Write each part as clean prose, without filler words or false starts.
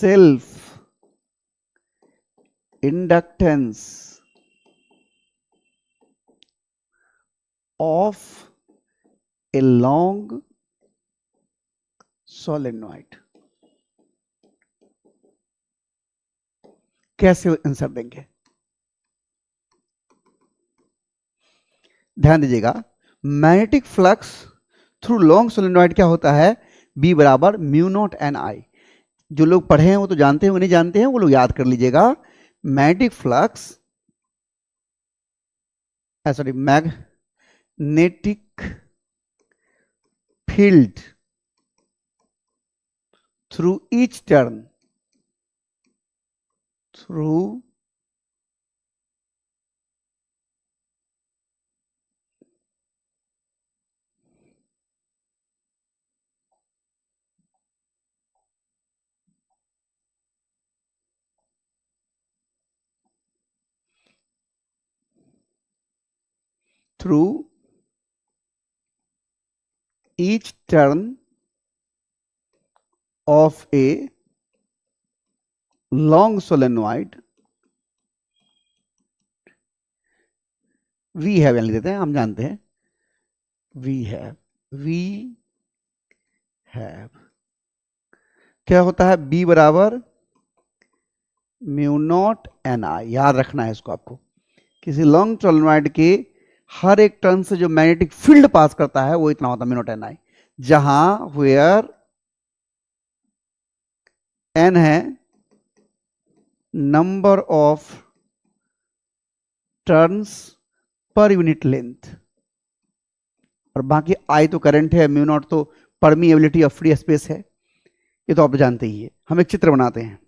Self inductance of a long solenoid. कैसे answer देंगे? ध्यान दीजिएगा, magnetic flux through long solenoid क्या होता है? B बराबर म्यू नॉट एन आई। जो लोग पढ़े हैं वो तो जानते हैं, वो नहीं जानते हैं वो लोग याद कर लीजिएगा। Magnetic flux, sorry, magnetic field through each turn, through each turn of a long solenoid, we have लिख देते हैं, हम जानते हैं we have क्या होता है? B बराबर म्यू नॉट एन आई। याद रखना है इसको आपको। किसी लॉन्ग सोलेनॉइड के हर एक टर्न से जो मैग्नेटिक फील्ड पास करता है वो इतना होता है, म्यू नॉट एन आई। जहां वेयर एन है number of turns per unit length, और बाकी आई तो करंट है, म्यू नॉट तो परमिएबिलिटी ऑफ फ्री स्पेस है। ये तो आप जानते ही है। हम एक चित्र बनाते हैं।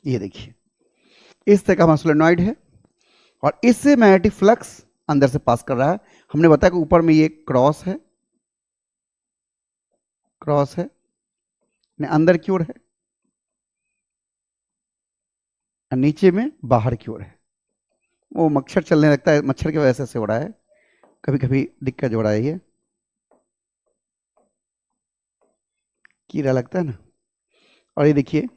ये देखिए, इस तरह का हमारा सोलेनॉइड है और इससे मैग्नेटिक फ्लक्स अंदर से पास कर रहा है। हमने बताया कि ऊपर में ये क्रॉस है, अंदर की ओर है, और नीचे में बाहर की ओर है। वो मच्छर चलने लगता है, मच्छर की वजह से हो रहा है, कभी कभी दिक्कत हो रहा है। ये कीड़ा लगता है ना। और ये देखिए,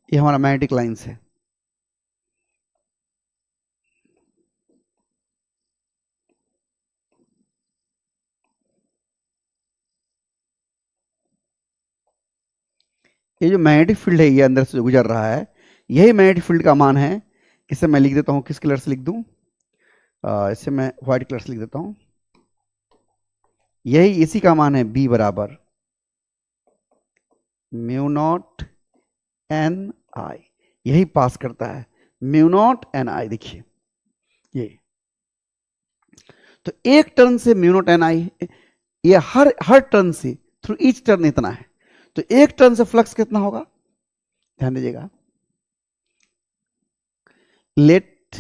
ये हमारा मैग्नेटिक लाइंस है। ये जो मैग्नेटिक फील्ड है, ये अंदर से गुजर रहा है, यही मैग्नेटिक फील्ड का मान है। इसे मैं लिख देता हूं, किस कलर से लिख दूं? इसे मैं व्हाइट कलर से लिख देता हूं। यही इसी का मान है B बराबर म्यू नॉट एन आई। यही पास करता है, म्यू नॉट एन आई। देखिए ये तो एक टर्न से म्यू नॉट एन आई, ये हर टर्न से, थ्रू ईच टर्न इतना है। तो एक टर्न से फ्लक्स कितना होगा? ध्यान दीजिएगा। लेट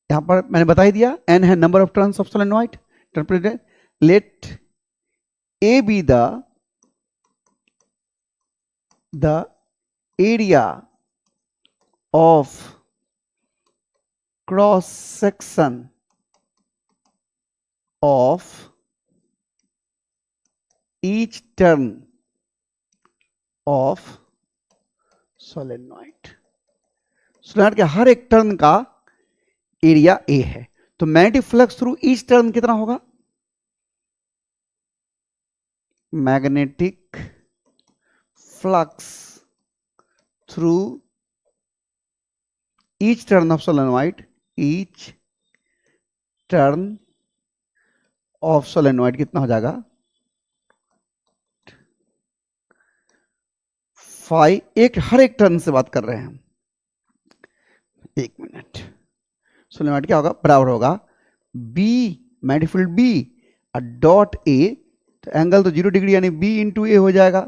यहां पर मैंने बता ही दिया, n है number of turns of solenoid. Let A be the area of cross section of each turn of solenoid. Solenoid के हर एक टर्न का एरिया A है। तो magnetic flux through each turn कितना होगा? Magnetic flux through each turn off solenoid, each turn off solenoid कितना हो जाएगा? 5। हर एक टर्न से बात कर रहे हैं हम। एक मिनट। सोलेनॉइड क्या होगा? बराबर होगा B, मैग्नेटिक फील्ड B और डॉट A। तो एंगल तो 0 डिग्री, यानी B इंटू ए हो जाएगा।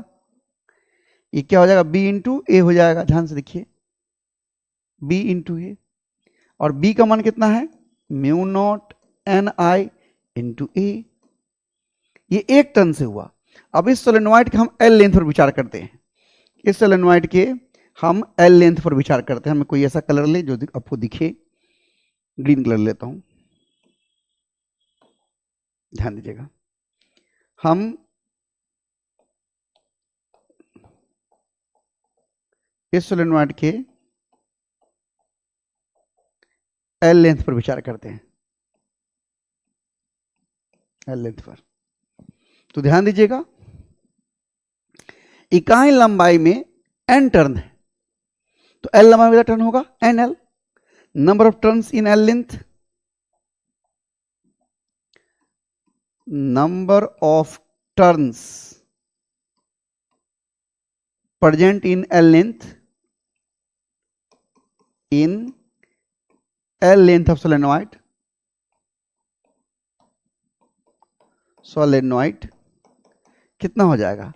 ये क्या हो जाएगा? B इंटू ए हो जाएगा। ध्यान से देखिए, B इंटू ए। और बी का मान कितना है, mu naught N I into A. ये एक टर्न से हुआ। अब इस सोलेनोइड के हम एल लेंथ पर विचार करते हैं। इस सोलेनोइड के हम एल लेंथ पर विचार करते हैं। हमें कोई ऐसा कलर ले जो आपको दिखे। ग्रीन कलर लेता हूं, ध्यान दीजिएगा। हम इस सोलेनोइड के एल लेंथ पर विचार करते हैं, एल लेंथ पर। तो ध्यान दीजिएगा, इकाई लंबाई में एन टर्न है, तो एल लंबाई में टर्न होगा N L. Number of turns in L length, number of turns present in L length, in L length of solenoid, solenoid कितना हो जाएगा,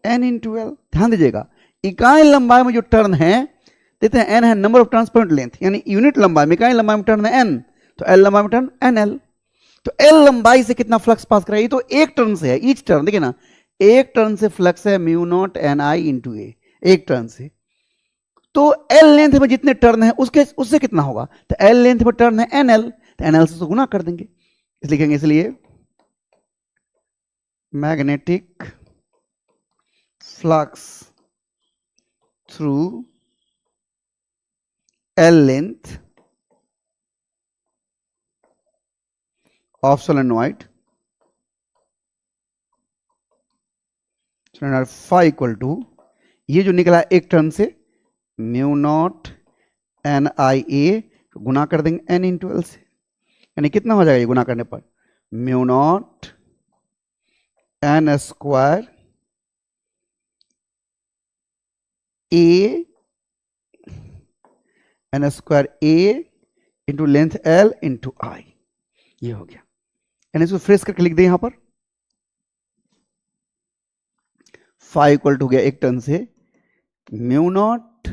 n इंटू एल। ध्यान दीजिएगा, इकाई लंबाई में जो टर्न है देते हैं n है number of turns per length, यानी यूनिट लंबाई में, इकाई लंबाई में टर्न है n, तो l लंबाई में टर्न एन एल। तो l लंबाई से कितना फ्लक्स पास करेगा, ये तो एक टर्न से है, ईच टर्न देखिए ना, एक टर्न से फ्लक्स है mu naught N I into A, एक टर्न से। तो एल लेंथ में जितने टर्न है उसके उससे कितना होगा, तो एल लेंथ में टर्न है एन एल, तो एन एल से तो गुना कर देंगे, इसलिए लिखेंगे, इसलिए magnetic flux through L length of solenoid phi equal to, ये जो निकला एक टर्न से mu naught N I A, गुना कर देंगे एन इंटू एल से, यानी कितना हो जाएगा ये गुना करने पर, mu naught N square A, N square A into length L into I, ये हो गया। यानी इसको फ्रेश करके लिख दें यहां पर, फाई इक्वल टू गया एक टर्न से mu naught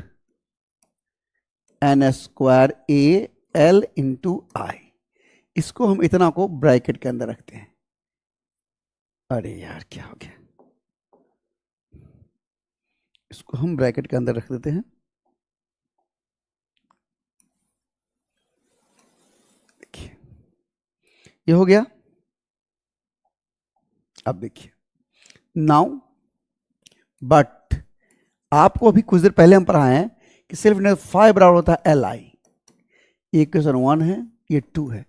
N square A L into I. इसको हम इतना को ब्रैकेट के अंदर रखते हैं। अरे यार क्या हो गया, इसको हम ब्रैकेट के अंदर रख देते हैं। देखिए ये हो गया। अब देखिए नाउ, बट आपको अभी कुछ देर पहले हम पढ़ाए हैं कि सिर्फ फाई बराबर होता है एल आई। ये इक्वेशन 1 है, ये 2 है,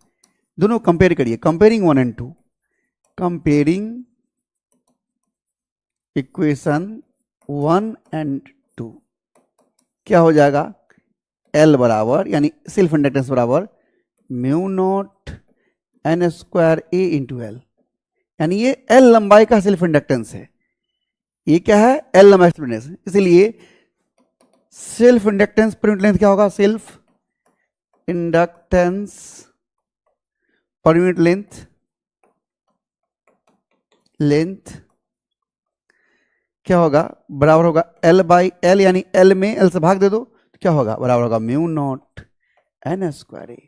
दोनों कंपेयर करिए, comparing 1 and 2, comparing equation 1 and 2, क्या हो जाएगा, एल बराबर यानी सेल्फ इंडक्टेंस बराबर mu naught N square A into L, यानी ये एल लंबाई का सेल्फ इंडक्टेंस है, ये क्या है एल लंबाई सेल्फ इंडक्टेंस, इसलिए self inductance per unit length क्या होगा, self inductance per unit length क्या होगा, बराबर होगा एल बाई एल, यानी एल में एल से भाग दे दो तो क्या होगा, बराबर होगा म्यू नॉट एन स्क्वायर ए,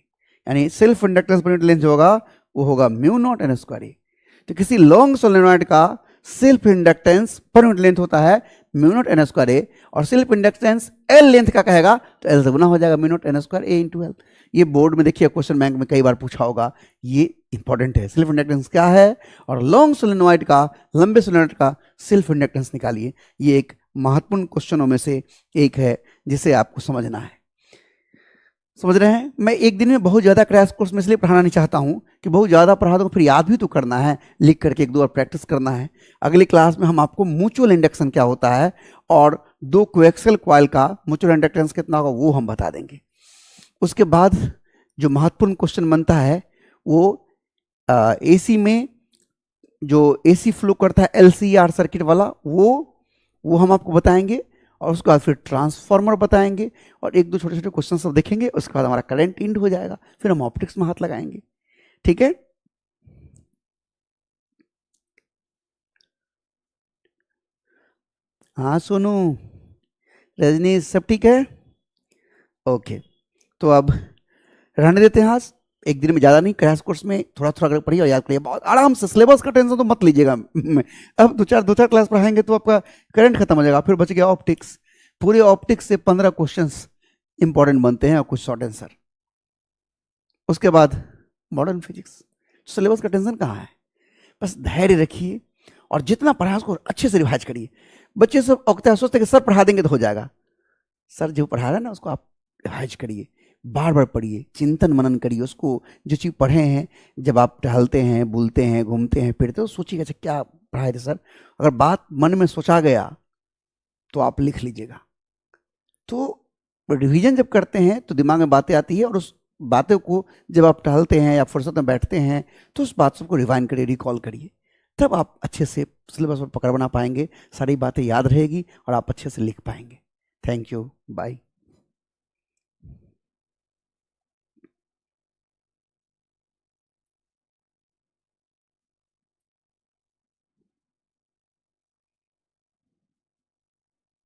यानी self inductance per unit length जो होगा वो होगा म्यू नॉट एन स्क्वायर ए। तो किसी लॉन्ग सोलेनोइड का self inductance per unit length होता है म्यू नॉट एन स्क्वायर ए, और सेल्फ इंडक्टेंस एल लेंथ का कहेगा तो एल से गुना हो जाएगा mu naught N square A into L. ये बोर्ड में देखिए क्वेश्चन बैंक में कई बार पूछा होगा, ये इंपॉर्टेंट है, सेल्फ इंडक्टेंस क्या है और लॉन्ग सोलेनोइड का, लंबे सोलेनोइड का सेल्फ इंडक्टेंस निकालिए। ये एक महत्वपूर्ण क्वेश्चनों में से एक है जिसे आपको समझना है। समझ रहे हैं, मैं एक दिन में बहुत ज़्यादा क्रैश कोर्स में इसलिए पढ़ाना नहीं चाहता हूं कि बहुत ज़्यादा पढ़ा दो फिर याद भी तो करना है, लिख करके एक दो बार प्रैक्टिस करना है। अगली क्लास में हम आपको म्यूचुअल इंडक्शन क्या होता है और दो कोएक्सियल कॉइल का म्यूचुअल इंडक्टेंस कितना होगा वो हम बता देंगे। उसके बाद जो महत्वपूर्ण क्वेश्चन बनता है वो एसी में जो एसी फ्लो करता है एलसीआर सर्किट वाला, वो हम आपको बताएंगे, और उसके बाद फिर ट्रांसफार्मर बताएंगे और एक दो छोटे छोटे क्वेश्चन सब देखेंगे। उसके बाद हमारा करंट इंड हो जाएगा, फिर हम ऑप्टिक्स में हाथ लगाएंगे। ठीक है, हाँ सोनू, रजनी, सब ठीक है, ओके। तो अब रहने देते हैं आज, एक दिन में ज़्यादा नहीं, क्रैश कोर्स में थोड़ा थोड़ा अगर पढ़िए और याद करिए, बहुत आराम से। सिलेबस का टेंशन तो मत लीजिएगा। अब दो चार क्लास पढ़ाएंगे तो आपका करंट खत्म हो जाएगा, फिर बच गया ऑप्टिक्स। पूरे ऑप्टिक्स से 15 क्वेश्चंस इंपॉर्टेंट बनते हैं और कुछ शॉर्ट आंसर। उसके बाद मॉडर्न फिजिक्स। सिलेबस का टेंशन कहाँ है, बस धैर्य रखिए और जितना पढ़ा उसको अच्छे से रिवाइज करिए। बच्चे सब औकते हैं, सोचते कि सर पढ़ा देंगे तो हो जाएगा। सर जो पढ़ा रहा है ना उसको आप रिवाइज करिए, बार बार पढ़िए, चिंतन मनन करिए उसको। जो चीज़ पढ़े हैं, जब आप टहलते हैं, बोलते हैं, घूमते हैं, फिरते हो, सोचिएगा अच्छा क्या पढ़ाए थे सर। अगर बात मन में सोचा गया तो आप लिख लीजिएगा। तो रिवीजन जब करते हैं तो दिमाग में बातें आती है, और उस बातों को जब आप टहलते हैं या फुर्सत में बैठते हैं तो उस बात सबको रिवाइंड करिए, रिकॉल करिए। तब आप अच्छे से सिलेबस पर पकड़ बना पाएंगे, सारी बातें याद रहेगी और आप अच्छे से लिख पाएंगे। Thank you, bye.